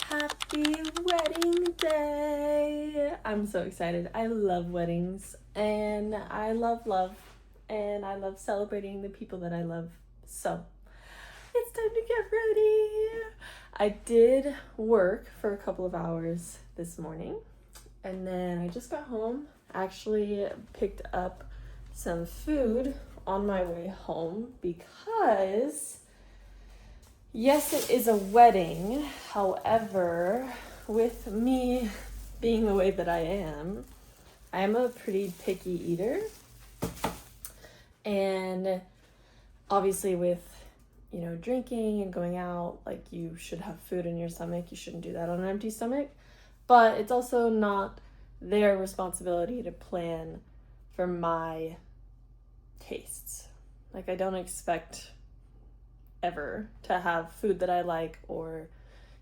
Happy wedding day! I'm so excited. I love weddings and I love love and I love celebrating the people that I love. So it's time to get ready. I did work for a couple of hours this morning and then I just got home. Actually picked up some food on my way home because yes, it is a wedding. However, with me being the way that I am a pretty picky eater. And obviously with, drinking and going out, like you should have food in your stomach. You shouldn't do that on an empty stomach. But it's also not their responsibility to plan for my tastes. Like I don't expect ever to have food that I like or,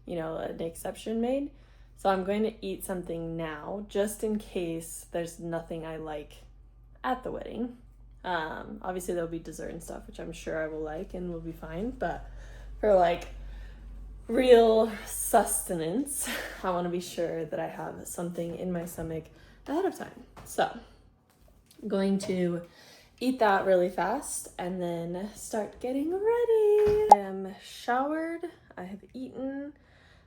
an exception made. So I'm going to eat something now just in case there's nothing I like at the wedding. Obviously there'll be dessert and stuff, which I'm sure I will like and will be fine. But for like real sustenance, I want to be sure that I have something in my stomach ahead of time. So I'm going to eat that really fast and then start getting ready. I am showered, I have eaten,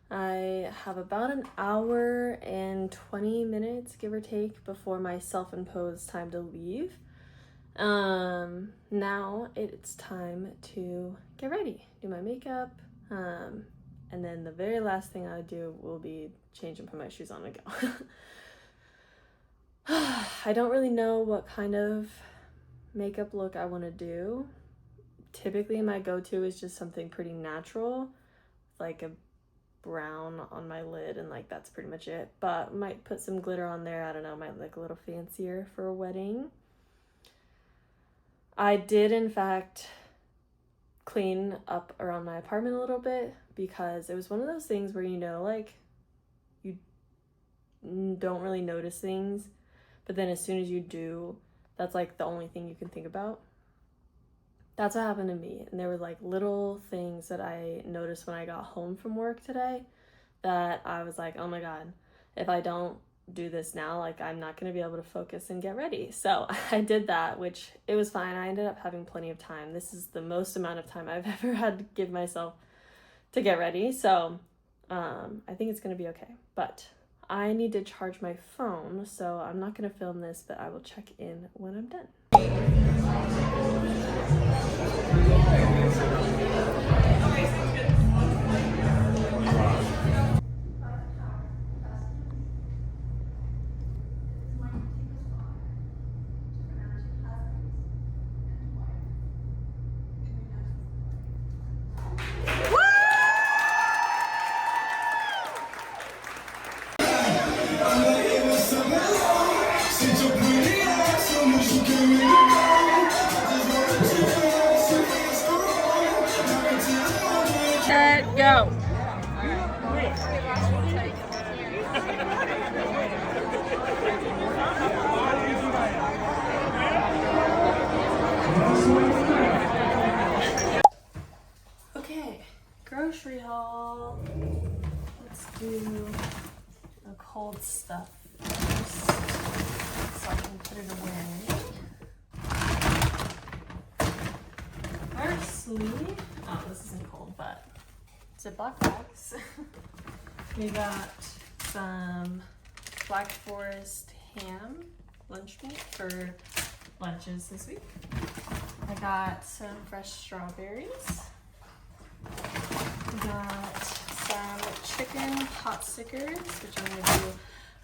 I have about an hour and 20 minutes, give or take, before my self-imposed time to leave. Now it's time to get ready, do my makeup, and then the very last thing I do will be change and put my shoes on and go. I don't really know what kind of makeup look I want to do. Typically my go-to is just something pretty natural, like a brown on my lid, and like that's pretty much it. But might put some glitter on there. I don't know, might look a little fancier for a wedding. I did in fact clean up around my apartment a little bit because it was one of those things where like you don't really notice things, but then as soon as you do, that's like the only thing you can think about. That's what happened to me. And there were like little things that I noticed when I got home from work today that I was like, oh my God, if I don't do this now, like I'm not going to be able to focus and get ready. So I did that, which it was fine. I ended up having plenty of time. This is the most amount of time I've ever had to give myself to get ready. So I think it's going to be okay. But I need to charge my phone, so I'm not going to film this, but I will check in when I'm done. Go. Okay, grocery haul. Let's do the cold stuff first so I can put it away. Firstly, this isn't cold, but Ziploc bags. We got some Black Forest ham lunch meat for lunches this week. I got some fresh strawberries. We got some chicken pot stickers, which I'm gonna do.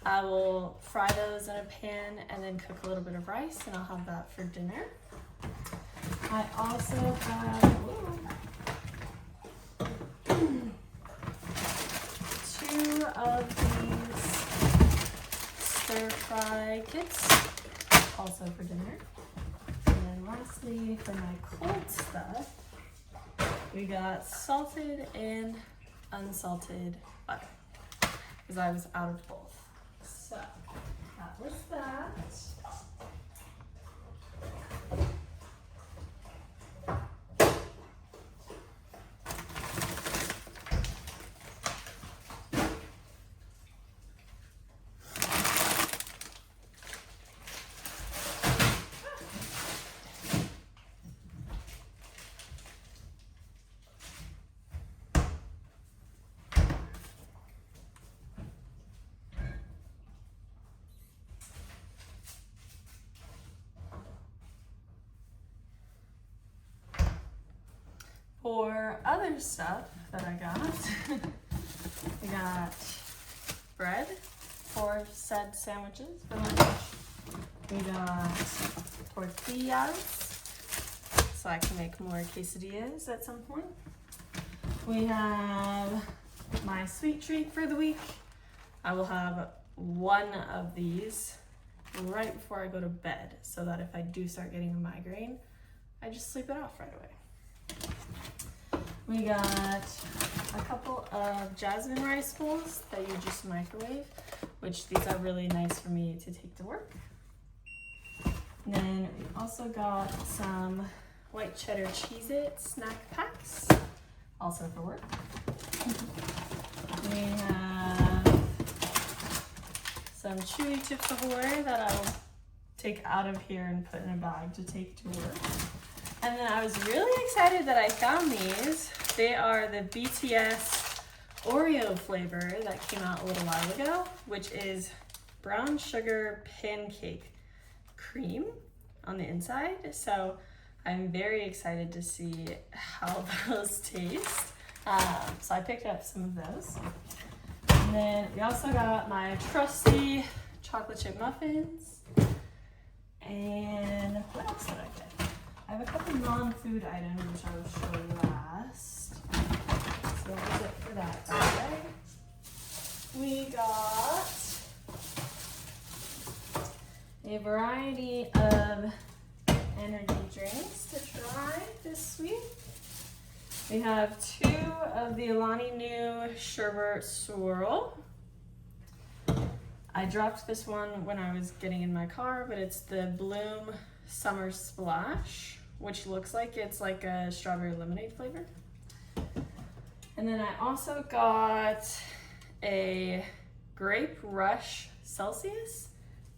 I will fry those in a pan and then cook a little bit of rice, and I'll have that for dinner. I also have two of these stir-fry kits, also for dinner. And then lastly, for my cold stuff, we got salted and unsalted butter, because I was out of both. So that was that. For other stuff that I got, we got bread for said sandwiches for lunch. We got tortillas, so I can make more quesadillas at some point. We have my sweet treat for the week. I will have one of these right before I go to bed, so that if I do start getting a migraine, I just sleep it off right away. We got a couple of jasmine rice bowls that you just microwave, which these are really nice for me to take to work. And then we also got some white cheddar Cheez-It snack packs, also for work. We have some chewy chips ahoy that I'll take out of here and put in a bag to take to work. And then I was really excited that I found these. They are the BTS Oreo flavor that came out a little while ago, which is brown sugar pancake cream on the inside. So I'm very excited to see how those taste. So I picked up some of those. And then we also got my trusty chocolate chip muffins. And what else did I get? I have a couple non-food items which I will show you last. So that was it for that guy. We got a variety of energy drinks to try this week. We have 2 of the Alani Nu Sherbet Swirl. I dropped this one when I was getting in my car, but it's the Bloom Summer Splash, which looks like it's like a strawberry lemonade flavor. And then I also got a Grape Rush Celsius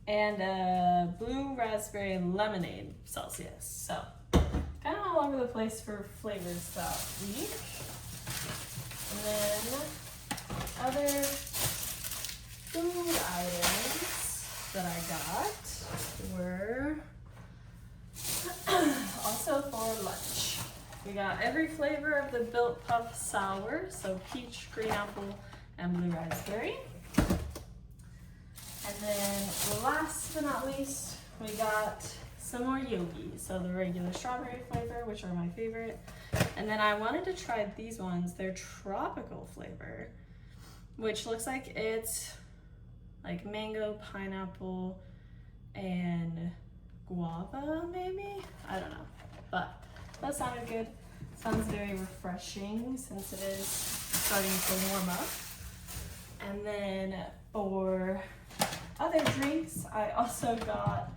and a Blue Raspberry Lemonade Celsius. So kind of all over the place for flavors that week. And then other food items that I got were also for lunch. We got every flavor of the Built Puff Sour, so peach, green apple, and blue raspberry. And then last but not least, we got some more Yogi, so the regular strawberry flavor, which are my favorite. And then I wanted to try these ones, they're tropical flavor, which looks like it's like mango, pineapple, and guava maybe? I don't know, but that sounded good. Sounds very refreshing since it is starting to warm up. And then for other drinks, I also got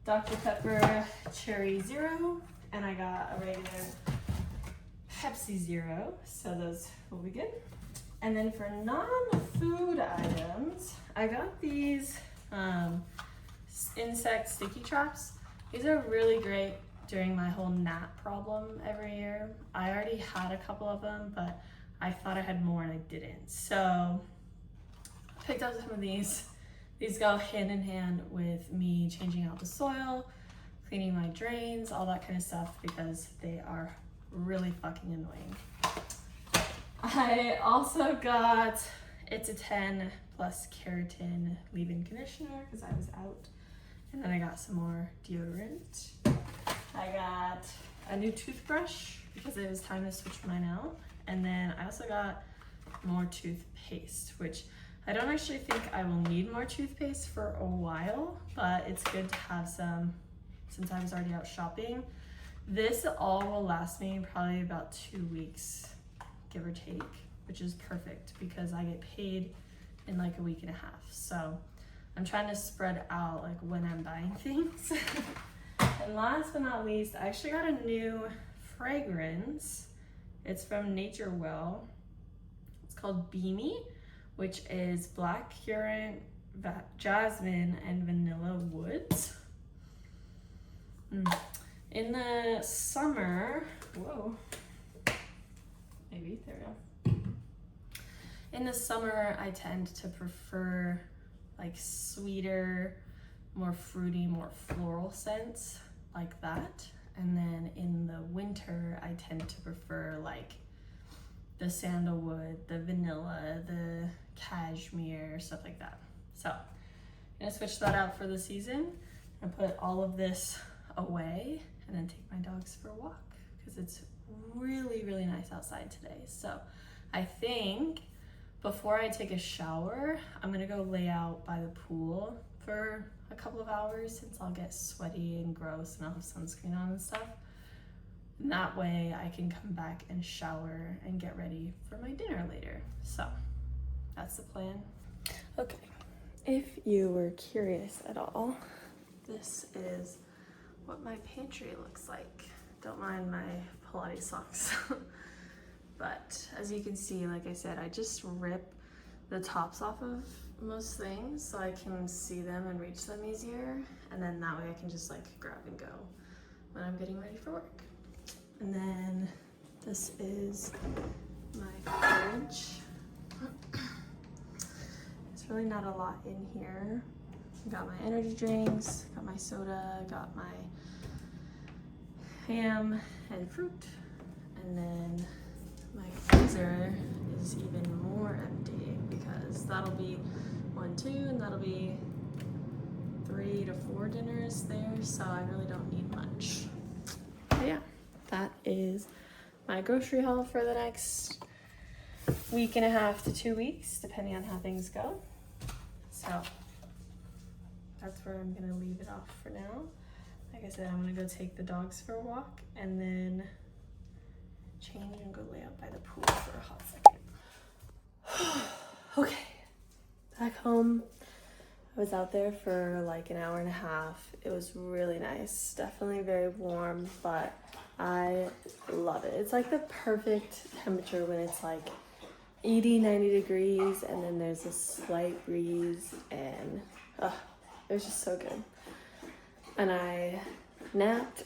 Dr. Pepper Cherry Zero, and I got a regular Pepsi Zero, so those will be good. And then for non-food items, I got these insect sticky traps. These are really great during my whole gnat problem every year. I already had a couple of them, but I thought I had more and I didn't. So I picked up some of these. These go hand in hand with me changing out the soil, cleaning my drains, all that kind of stuff, because they are really fucking annoying. I also got It's a 10 plus keratin leave-in conditioner because I was out. And then I got some more deodorant. I got a new toothbrush because it was time to switch mine out. And then I also got more toothpaste, which I don't actually think I will need more toothpaste for a while, but it's good to have some since I was already out shopping. This all will last me probably about 2 weeks, give or take, which is perfect because I get paid in like a week and a half. So I'm trying to spread out like when I'm buying things. And last but not least, I actually got a new fragrance. It's from Nature Well. It's called Beamy, which is black currant, jasmine, and vanilla woods. In the summer, whoa, maybe, there we go. In the summer, I tend to prefer like sweeter, more fruity, more floral scents like that. And then in the winter, I tend to prefer like the sandalwood, the vanilla, the cashmere, stuff like that. So I'm gonna switch that out for the season and put all of this away and then take my dogs for a walk because it's really, really nice outside today. So I think before I take a shower, I'm gonna go lay out by the pool for a couple of hours since I'll get sweaty and gross and I'll have sunscreen on and stuff. And that way I can come back and shower and get ready for my dinner later. So that's the plan. Okay, if you were curious at all, this is what my pantry looks like. Don't mind my Pilates socks. But as you can see, like I said, I just rip the tops off of most things so I can see them and reach them easier. And then that way I can just like grab and go when I'm getting ready for work. And then this is my fridge. There's really not a lot in here. Got my energy drinks, got my soda, got my ham and fruit. And then my freezer is even more empty because that'll be 1, 2, and that'll be 3 to 4 dinners there. So I really don't need much. But yeah, that is my grocery haul for the next week and a half to 2 weeks, depending on how things go. So that's where I'm gonna leave it off for now. Like I said, I'm gonna go take the dogs for a walk and then change and go lay out by the pool for a hot second. Okay, back home. I was out there for like an hour and a half. It was really nice, definitely very warm, but I love it. It's like the perfect temperature when it's like 80, 90 degrees and then there's a slight breeze and it was just so good. And I napped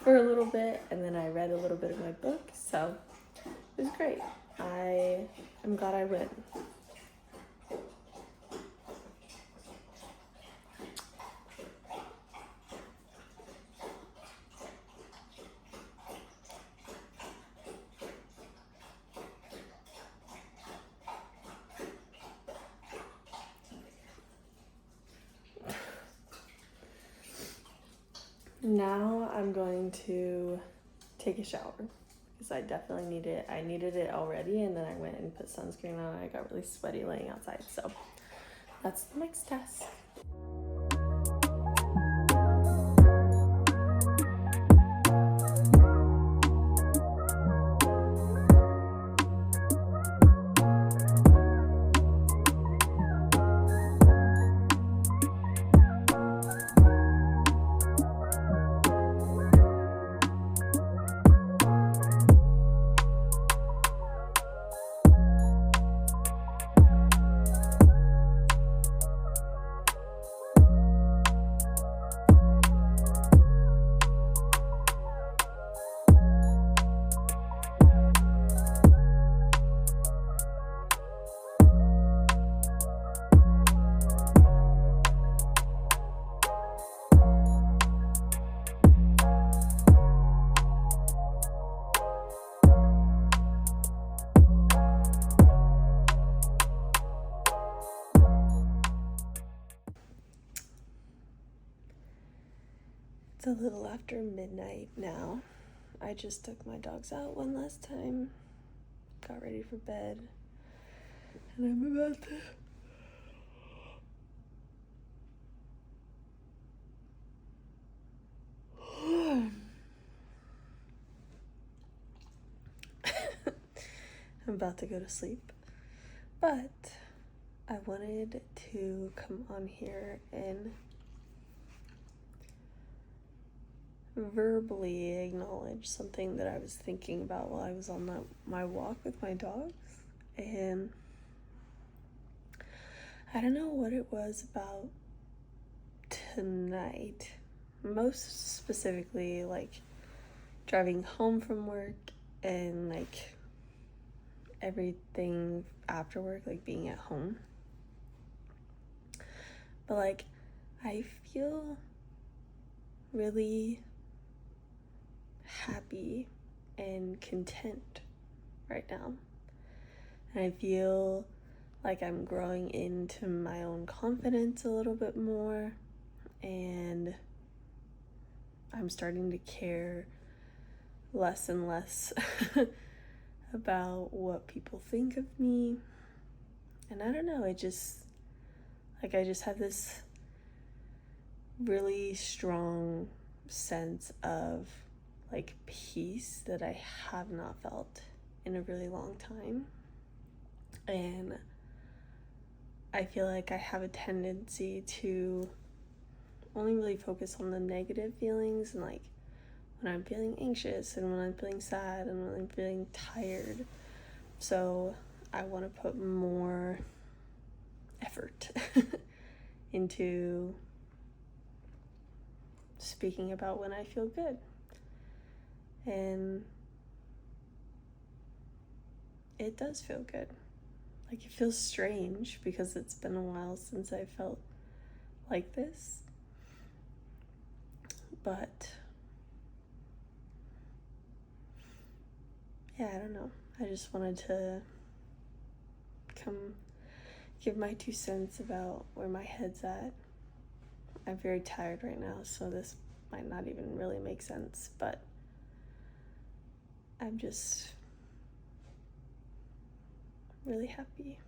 for a little bit and then I read a little bit of my book, so it was great. I am glad I went. Now I'm going to take a shower because I definitely need it. I needed it already and then I went and put sunscreen on. I got really sweaty laying outside, so that's the next task. It's a little after midnight now. I just took my dogs out one last time, got ready for bed, and I'm about to I'm about to go to sleep. But I wanted to come on here and verbally acknowledge something that I was thinking about while I was on my walk with my dogs. And I don't know what it was about tonight, most specifically like driving home from work and like everything after work, like being at home. But like I feel really happy and content right now. And I feel like I'm growing into my own confidence a little bit more, and I'm starting to care less and less about what people think of me. And I don't know, I just have this really strong sense of like peace that I have not felt in a really long time. And I feel like I have a tendency to only really focus on the negative feelings, and like when I'm feeling anxious and when I'm feeling sad and when I'm feeling tired. So I want to put more effort into speaking about when I feel good. And it does feel good. Like, it feels strange because it's been a while since I felt like this. But yeah, I don't know. I just wanted to come give my 2 cents about where my head's at. I'm very tired right now, so this might not even really make sense, but I'm just really happy.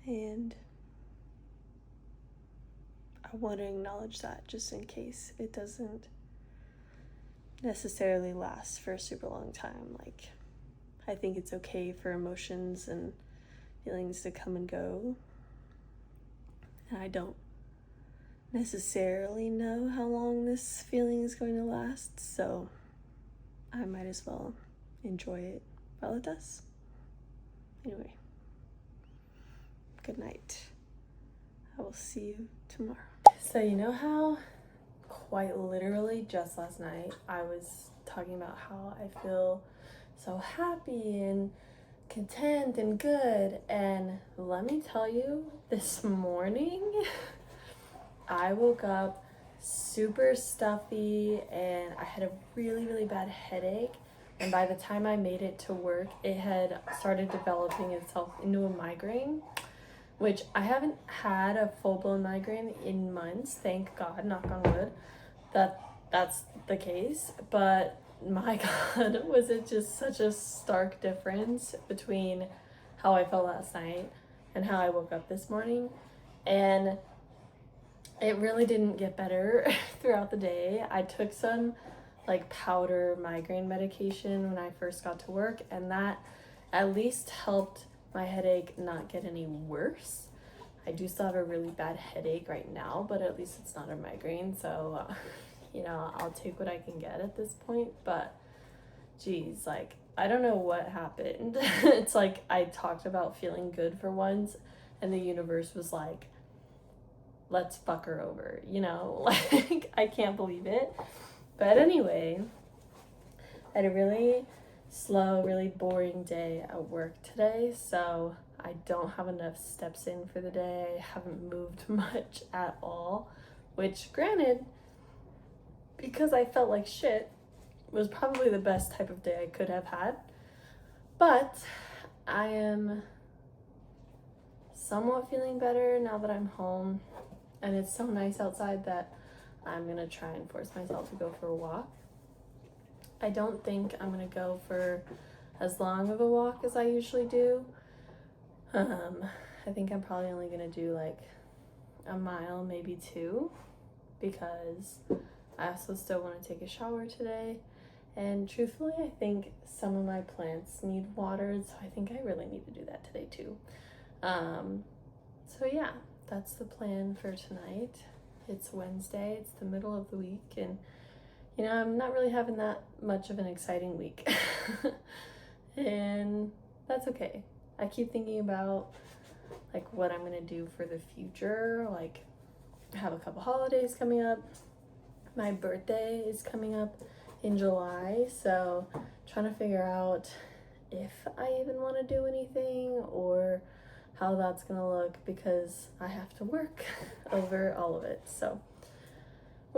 And I want to acknowledge that just in case it doesn't necessarily last for a super long time. Like, I think it's okay for emotions and feelings to come and go. And I don't necessarily know how long this feeling is going to last, so I might as well enjoy it while it does. Anyway, good night. I will see you tomorrow. So you know how quite literally just last night I was talking about how I feel so happy and content and good, and let me tell you, this morning I woke up super stuffy and I had a really, really bad headache. And by the time I made it to work, it had started developing itself into a migraine, which I haven't had a full-blown migraine in months, thank God, knock on wood, that's the case. But my God, was it just such a stark difference between how I felt last night and how I woke up this morning. And it really didn't get better throughout the day. I took some like powder migraine medication when I first got to work, and that at least helped my headache not get any worse. I do still have a really bad headache right now, but at least it's not a migraine, so I'll take what I can get at this point. But geez, like, I don't know what happened. It's like I talked about feeling good for once and the universe was like, let's fuck her over, like, I can't believe it. But anyway, I had a really slow, really boring day at work today, so I don't have enough steps in for the day. I haven't moved much at all, which, granted, because I felt like shit, was probably the best type of day I could have had. But I am somewhat feeling better now that I'm home, and it's so nice outside that I'm gonna try and force myself to go for a walk. I don't think I'm gonna go for as long of a walk as I usually do. I think I'm probably only gonna do like a mile, maybe 2, because I also still want to take a shower today. And truthfully, I think some of my plants need watered, so I think I really need to do that today too. So yeah, that's the plan for tonight. It's Wednesday, it's the middle of the week, and I'm not really having that much of an exciting week. And that's okay. I keep thinking about like what I'm gonna do for the future. Like, I have a couple holidays coming up. My birthday is coming up in July, so trying to figure out if I even want to do anything or how that's gonna look, because I have to work over all of it. So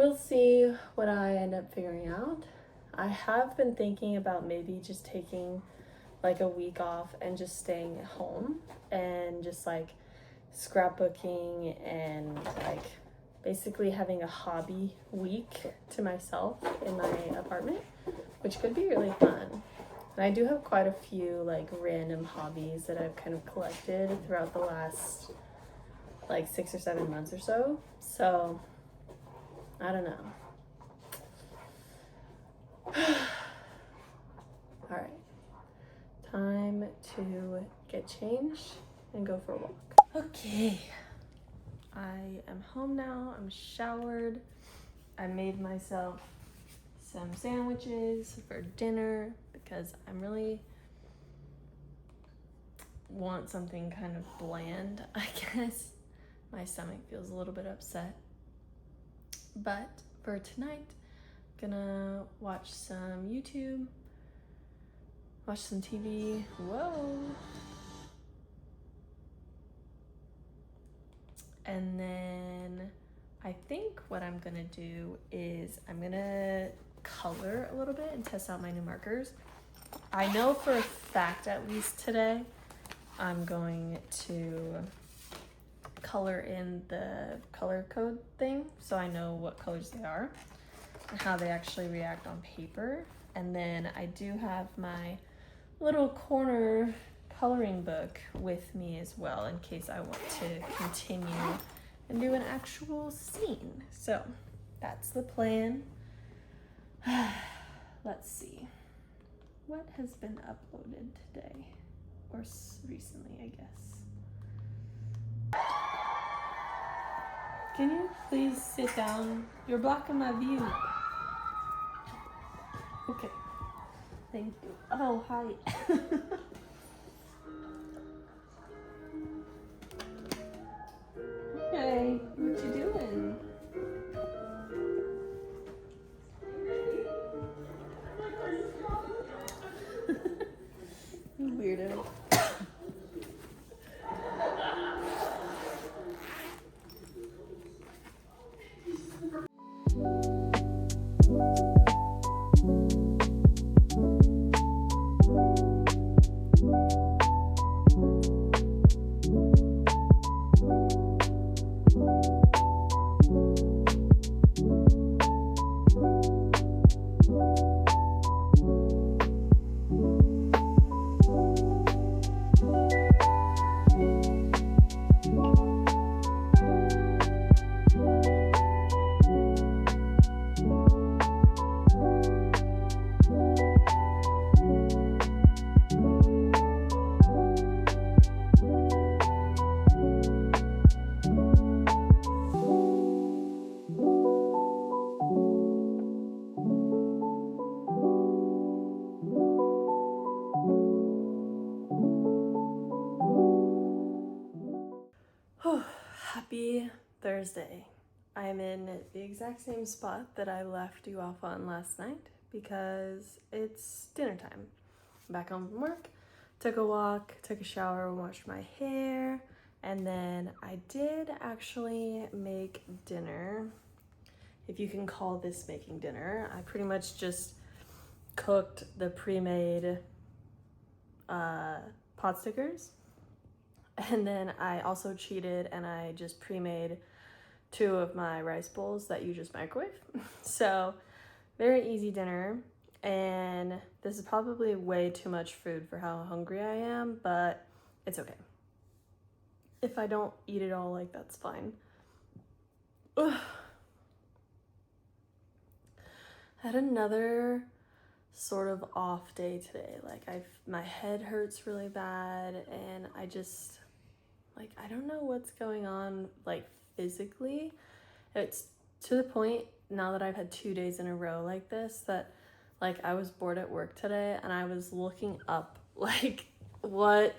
we'll see what I end up figuring out. I have been thinking about maybe just taking like a week off and just staying at home and just like scrapbooking and like basically having a hobby week to myself in my apartment, which could be really fun. And I do have quite a few like random hobbies that I've kind of collected throughout the last like 6 or 7 months or so. So I don't know. All right, time to get changed and go for a walk. Okay, I am home now. I'm showered. I made myself some sandwiches for dinner because I'm really want something kind of bland, I guess. My stomach feels a little bit upset. But for tonight, I'm gonna watch some YouTube, watch some TV. Whoa. And then I think what I'm gonna do is I'm gonna color a little bit and test out my new markers. I know for a fact, at least today, I'm going to color in the color code thing so I know what colors they are and how they actually react on paper. And then I do have my little corner coloring book with me as well in case I want to continue and do an actual scene. So that's the plan. Let's see. What has been uploaded today? Or recently, I guess. Can you please sit down? You're blocking my view. Okay. Thank you. Oh, hi. Hey, what you doing? You weirdo. Happy Thursday. I'm in the exact same spot that I left you off on last night because it's dinner time. I'm back home from work, took a walk, took a shower, washed my hair, and then I did actually make dinner. If you can call this making dinner. I pretty much just cooked the pre-made pot stickers. And then I also cheated and I just pre-made 2 of my rice bowls that you just microwave. So very easy dinner. And this is probably way too much food for how hungry I am, but it's okay. If I don't eat it all, like, that's fine. Ugh. I had another sort of off day today. Like, my head hurts really bad and I just, like, I don't know what's going on, like, physically. It's to the point now that I've had 2 days in a row like this that, like, I was bored at work today and I was looking up, like, what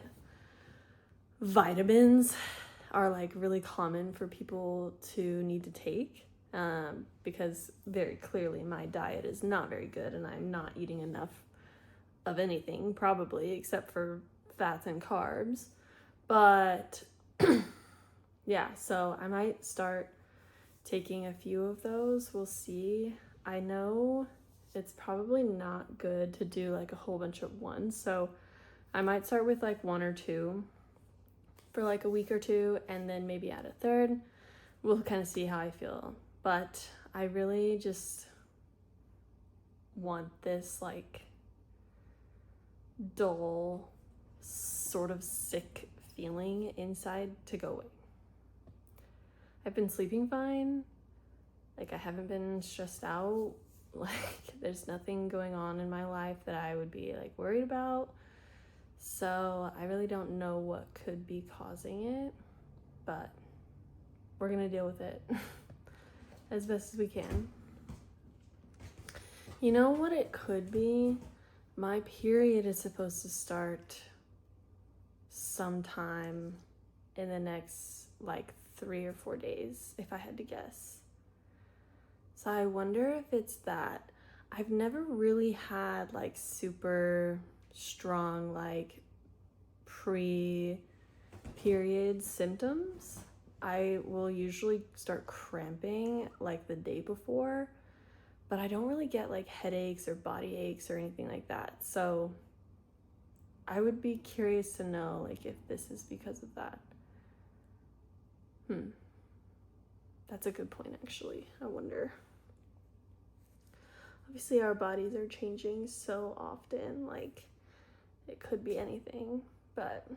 vitamins are, like, really common for people to need to take. Because very clearly my diet is not very good and I'm not eating enough of anything, probably, except for fats and carbs. But yeah, so I might start taking a few of those. We'll see. I know it's probably not good to do like a whole bunch at once, so I might start with like 1 or 2 for like a week or 2, and then maybe add a third. We'll kind of see how I feel. But I really just want this like dull, sort of sick feeling inside to go away. I've been sleeping fine. Like, I haven't been stressed out. Like, there's nothing going on in my life that I would be like worried about. So I really don't know what could be causing it, but we're gonna deal with it as best as we can. You know what it could be? My period is supposed to start sometime in the next like 3 or 4 days, if I had to guess. So I wonder if it's that. I've never really had like super strong like pre-period symptoms. I will usually start cramping like the day before, but I don't really get like headaches or body aches or anything like that. So I would be curious to know like if this is because of that. That's a good point, actually. I wonder. Obviously, our bodies are changing so often, like, it could be anything, but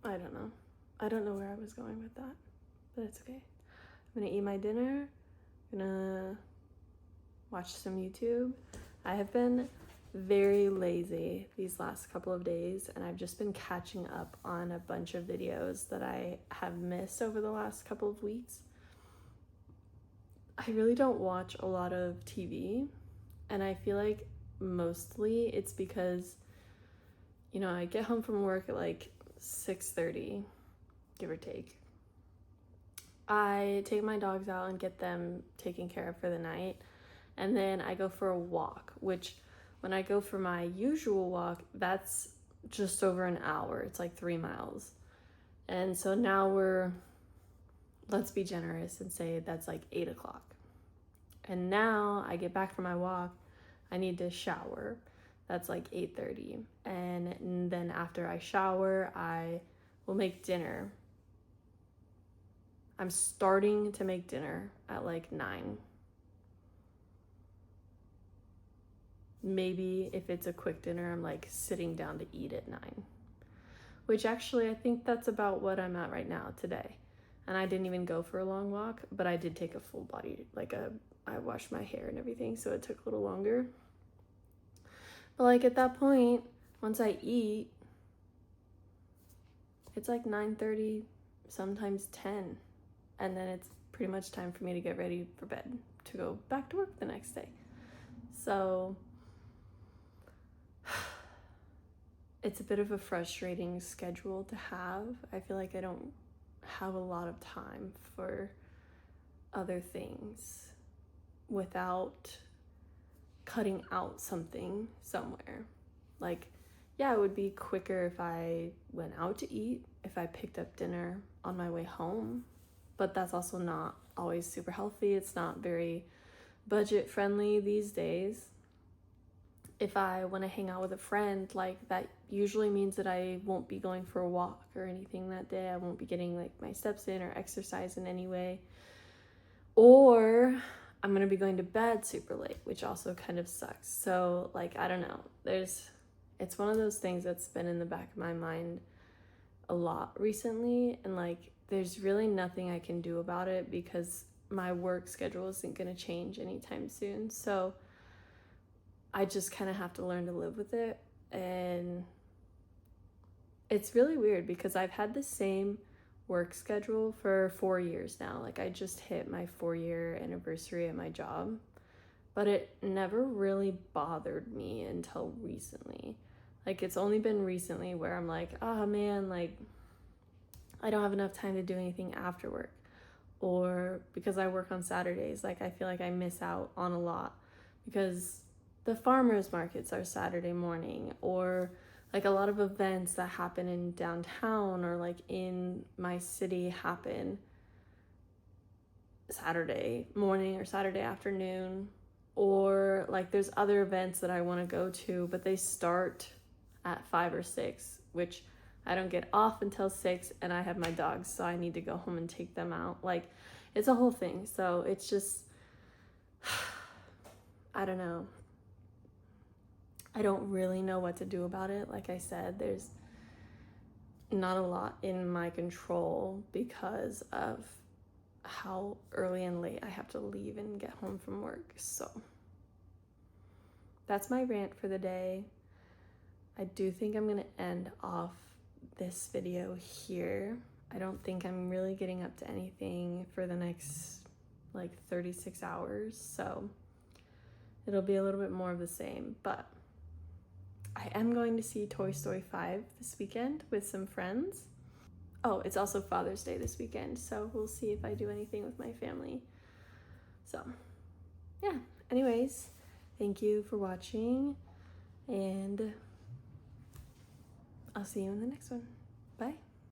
I don't know. I don't know where I was going with that, but it's okay. I'm gonna eat my dinner, I'm gonna watch some YouTube. I have been very lazy these last couple of days, and I've just been catching up on a bunch of videos that I have missed over the last couple of weeks. I really don't watch a lot of TV, and I feel like mostly it's because, you know, I get home from work at like 6:30, give or take. I take my dogs out and get them taken care of for the night, and then I go for a walk, which when I go for my usual walk, that's just over an hour. It's like 3 miles. And so now let's be generous and say that's like 8 o'clock. And now I get back from my walk, I need to shower. That's like 8:30. And then after I shower, I will make dinner. I'm starting to make dinner at like 9. Maybe if it's a quick dinner, I'm like sitting down to eat at 9. Which actually, I think that's about what I'm at right now today. And I didn't even go for a long walk, but I did take a full body, I washed my hair and everything, so it took a little longer. But like at that point, once I eat, it's like 9:30, sometimes 10. And then it's pretty much time for me to get ready for bed to go back to work the next day. So it's a bit of a frustrating schedule to have. I feel like I don't have a lot of time for other things without cutting out something somewhere. Like, yeah, it would be quicker if I went out to eat, if I picked up dinner on my way home, but that's also not always super healthy. It's not very budget friendly these days. If I want to hang out with a friend, like that usually means that I won't be going for a walk or anything that day. I won't be getting like my steps in or exercise in any way. Or I'm going to be going to bed super late, which also kind of sucks. So like, I don't know. It's one of those things that's been in the back of my mind a lot recently. And like, there's really nothing I can do about it because my work schedule isn't going to change anytime soon. So I just kind of have to learn to live with it. And it's really weird because I've had the same work schedule for 4 years now. Like, I just hit my 4-year anniversary at my job, but it never really bothered me until recently. Like, it's only been recently where I'm like, oh man, like I don't have enough time to do anything after work. Or because I work on Saturdays, like I feel like I miss out on a lot because the farmers markets are Saturday morning, or like a lot of events that happen in downtown or like in my city happen Saturday morning or Saturday afternoon, or like there's other events that I want to go to, but they start at 5 or 6, which I don't get off until 6, and I have my dogs, so I need to go home and take them out. Like, it's a whole thing. So it's just, I don't know. I don't really know what to do about it. Like I said, there's not a lot in my control because of how early and late I have to leave and get home from work. So that's my rant for the day. I do think I'm gonna end off this video here. I don't think I'm really getting up to anything for the next like 36 hours, so it'll be a little bit more of the same, but I am going to see Toy Story 5 this weekend with some friends. Oh, it's also Father's Day this weekend, so we'll see if I do anything with my family. So, yeah. Anyways, thank you for watching, and I'll see you in the next one. Bye.